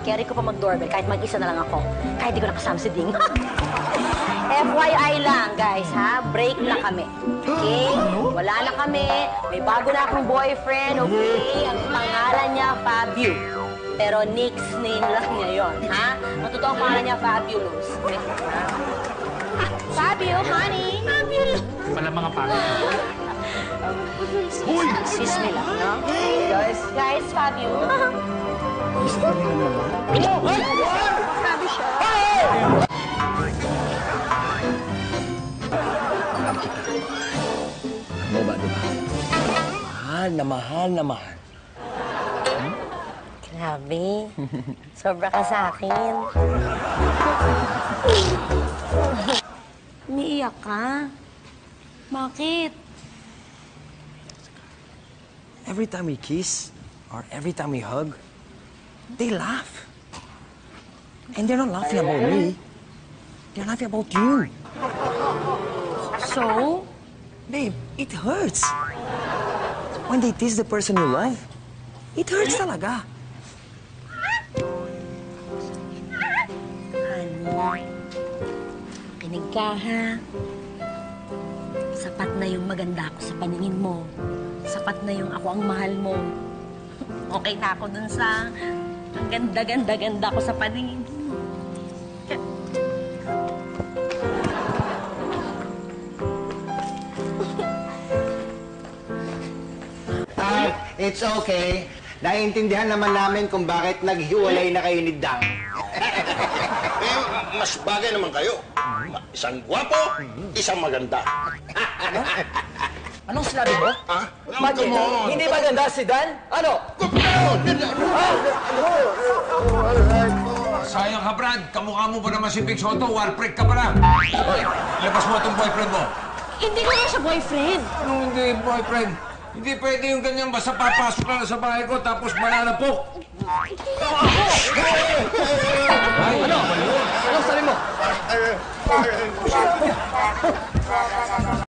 Carry ko pa mag-doorbell kahit mag-isa na lang ako. Kahit di ko nakasama si Ding. FYI lang, guys, ha? Break na kami. Okay? Wala na kami. May bago na akong boyfriend, okay? Ang pangalan niya, Fabio. Pero Nick's name lang niya yon, ha? Ang totoong pangalan niya, Fabulous. Okay? Fabio, honey. Fabulous. Wala mga pangit. Uy! Excuse me lang, no? Guys, Fabio. Gusto nila naman. Sabi siya. Ano ba, di ba? Mahal na mahal na mahal. Grabe. Sobra ka sa akin. Umiiyak ka? Bakit? Every time we kiss, or every time we hug, they laugh. And they're not laughing about me. They're laughing about you. So? Babe, it hurts. When they tease the person you love, it hurts talaga. Honey, kinig ka, ha? Sapat na yung maganda ako sa paningin mo. Sapat na yung ako ang mahal mo. Okay na ako dun sa ang ganda-ganda-ganda ko sa paningin mo. It's okay. Naiintindihan naman namin kung bakit naghiwalay na kayo ni Dang. Eh, mas bagay naman kayo. Isang gwapo, isang maganda. Anong sinabi mo? Ha? Bakit? Hindi maganda si Dan? Ano? Sayang ka, Brad. Kamukha mo pa naman si Big Soto. Warpreak ka pa lang. Hoy, labas mo itong boyfriend mo. Hindi ko na siya boyfriend. Anong hindi boyfriend? Hindi pwede yung ganyan. Basta papasok ka na sa bahay ko tapos mananapok. Ano? Anong sabi mo?